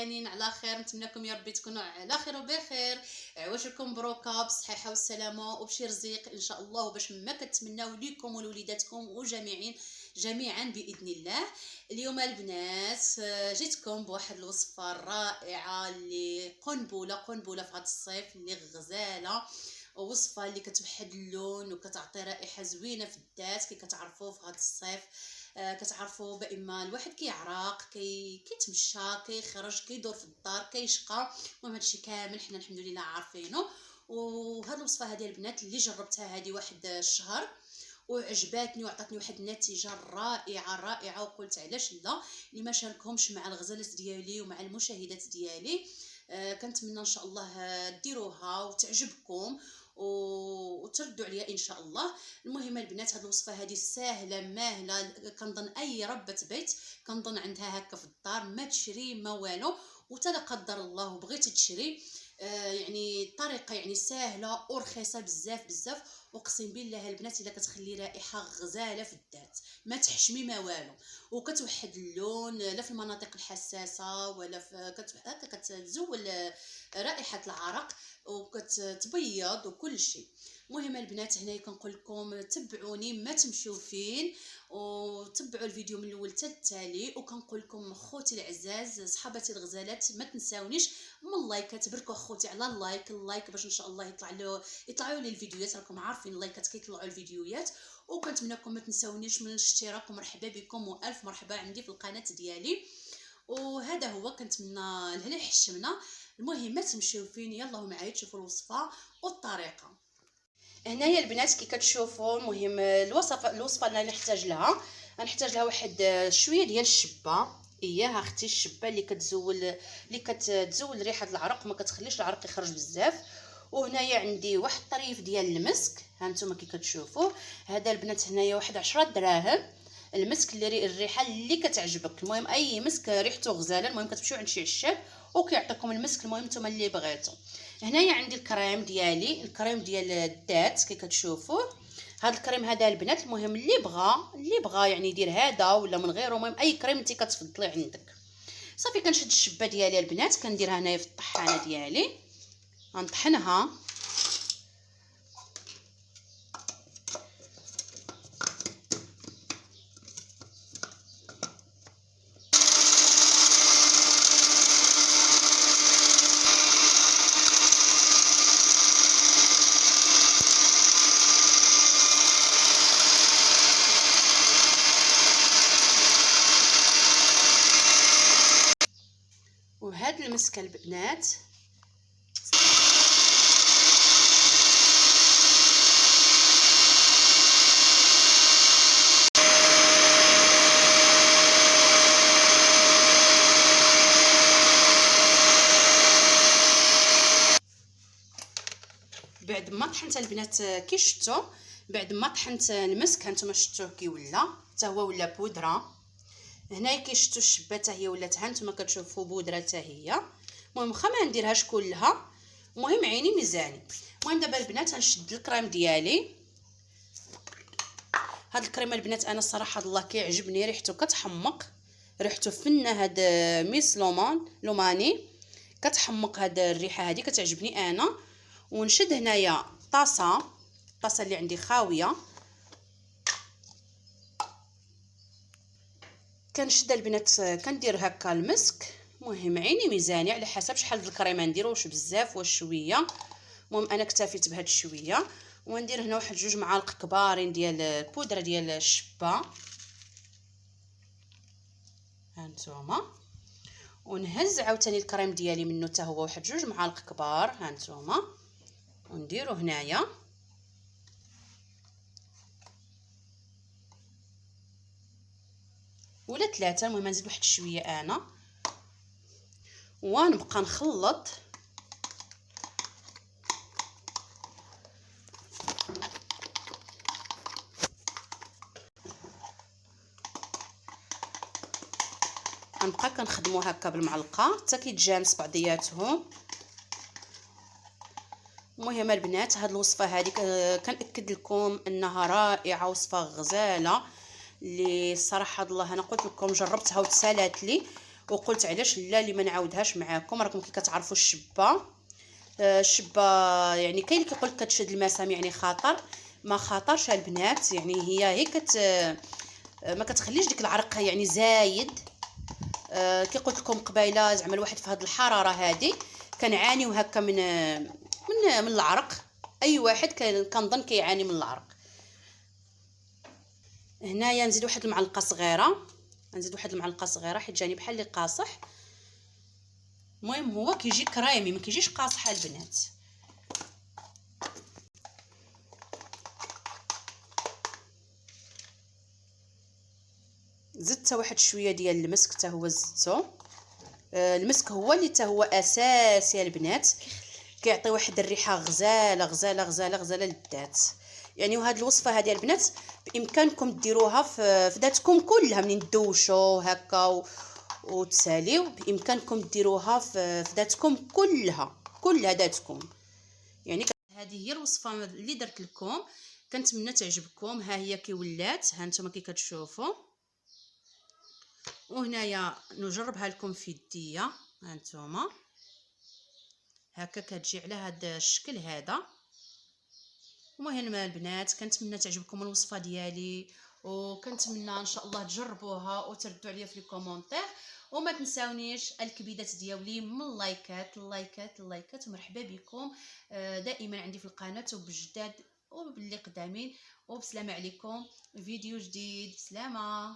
كاملين على خير. نتمنىكم يا ربي تكونوا على خير وبخير. عواشركم مبروكه بالصحه والسلامه وبشي رزق ان شاء الله، وباش ما كتمناو ليكم ولوليداتكم جميعا باذن الله. اليوم البنات جيتكم بواحد الوصفه رائعه اللي قنبله في هذا الصيف، اللي غزاله، وصفه اللي كتوحد اللون وكتعطي رائحه زوينه في الذات. كي كتعرفوا في هذا الصيف كتعرفوا باما الواحد كيعرق، كيتمشى، كيخرج، كيدور في الدار، كيشقى. المهم هادشي كامل حنا الحمد لله عارفينه. وهاد الوصفه هذه البنات اللي جربتها هذه واحد الشهر وعجباتني وعطاتني واحد النتيجه رائعه وقلت علاش لا اللي ما شاركهمش مع الغزالات ديالي ومع المشاهدات ديالي. كنتمنى ان شاء الله ديروها وتعجبكم وتردوا عليا ان شاء الله. المهم البنات هاد الوصفه هذه ساهله ماهله، كنظن اي ربة بيت كنظن عندها هكا في الدار، ما تشري ما والو. وتلا قدر الله وبغيتي تشري يعني الطريقه يعني ساهله ورخيصه بزاف. اقسم بالله البنات الا كتخلي رائحه غزاله في الذات، ما تحشمي ما والو، وكتوحد اللون لا في المناطق الحساسه ولا في كتزول رائحه العرق وكتبيض وكل شيء. المهم البنات هنايا كنقول لكم تبعوني ما تمشيو فين، وتبعوا الفيديو من الاول حتى التالي. وكنقول لكم خوتي العزاز صحاباتي الغزالات ما تنساونيش من اللايكات، بركوا اخوتي على اللايك باش ان شاء الله يطلعوا لي الفيديوهات. راكم عارفين اللايكات كيطلعوا الفيديوهات. وكنتمنىكم ما تنساونيش من الاشتراك، ومرحبا بكم والف مرحبا عندي في القناه ديالي. وهذا هو كنتمنى لهنا حشمنا. المهم ما تمشيو فين، يلا معايا تشوفوا الوصفه والطريقه. هنايا البنات كي كتشوفوا المهم الوصفه اللي نحتاج لها واحد شويه ديال الشبه. اياها اختي الشبه اللي كتزول ريحه العرق، ما كتخليش العرق يخرج بزاف. وهنايا عندي واحد طريف ديال المسك، ها نتوما كي كتشوفوا. هذا البنات هنايا واحد 10 دراهم المسك اللي الريحه اللي كتعجبك. المهم اي مسك ريحته غزاله، المهم كتمشيو عند شي عشاب وكيعطيكم المسك المهم نتوما اللي بغيتو. هنايا عندي الكريم ديال الذات كي كتشوفوا. هذا الكريم هذا البنات المهم اللي بغى يعني يدير هذا ولا من غيره، المهم اي كريم انت كتفضلي عندك. صافي كنشد الشبه ديالي البنات كنديرها هنايا في الطحانه ديالي، غنطحنها. وهاد المسكه البنات بعد ما طحنت البنات كي شفتوا، بعد ما طحنت المسك هانتوما شفتوه كي ولا حتى هو ولا بودره. هنايا كي شفتوا الشبه حتى هي ولات هانتوما كتشوفوا بودره حتى هي. المهم واخا ما نديرهاش كلها، المهم عيني ميزاني. المهم دابا البنات غنشد الكريم ديالي. هاد الكريم البنات انا الصراحه الله كيعجبني، ريحته كتحمق، ريحته فنه. هاد ميس لوماني كتحمق، هاد الريحه هادي كتعجبني انا. ونشد هنايا الطاسه اللي عندي خاويه، كنشد البنات كندير هكا المسك. المهم عيني ميزاني على حسب شحال د الكريمه ندير، واش بزاف واش شويه. المهم انا اكتفيت بهاد الشويه. وندير هنا واحد 2 معالق كبارين ديال البودره ديال الشبه هانتوما. ونهز عاوتاني الكريم ديالي منه حتى هو واحد 2 معالق كبار هانتوما، ونديرو هنايا. ولا 3، المهم نزيد واحد شويه انا ونبقى نخلط. غنبقى كنخدمو هكا بالمعلقه حتى كيتجانس بعضياتهم. المهم البنات هاد الوصفه هذه كنأكد لكم انها رائعه، وصفه غزاله اللي الصراحه الله انا قلت لكم جربتها وتسالات لي. وقلت علاش لا اللي ما نعاودهاش معاكم. راكم كي كتعرفوا الشبه، الشبه يعني كاين اللي كيقول لك كتشد المسام يعني خطر، ما خطرش البنات. يعني هي ما كتخليش ديك العرق يعني زايد. كي قلت لكم قبيله زعما الواحد في هذه الحراره هذه كنعانيو هكا من العرق. اي واحد كنظن كيعاني من العرق. هنايا نزيد واحد المعلقه صغيره، نزيد واحد المعلقه صغيره حيت جاني بحال اللي قاصح. المهم هو كيجي كريمي، ما كيجيش قاصح البنات. زدت واحد شويه ديال المسك حتى هو زدتو. المسك هو اللي حتى هو اساس يا البنات، كيعطي واحد الريحه غزاله غزاله غزاله غزاله للذات. يعني وهاد الوصفه هذه البنات بامكانكم ديروها في ذاتكم كلها، منين تدوشوا هكا وتساليو بامكانكم ديروها في ذاتكم كلها ذاتكم. يعني هذه هي الوصفه اللي درت لكم، كنتمنى تعجبكم. ها هي كي ولات، ها نتوما كي كتشوفوا. وهنايا نجربها لكم في يديا، ها نتوما هكا كتجي على هذا الشكل هذا. المهم البنات كنتمنى تعجبكم الوصفه ديالي، وكنتمنى ان شاء الله تجربوها وتردوا عليا في الكومونتير. وما تنساونيش الكبيدات ديالي من اللايكات اللايكات اللايكات. ومرحبا بكم دائما عندي في القناه وبجداد وباللي قدامين. وبسلامه عليكم، فيديو جديد، بسلامه.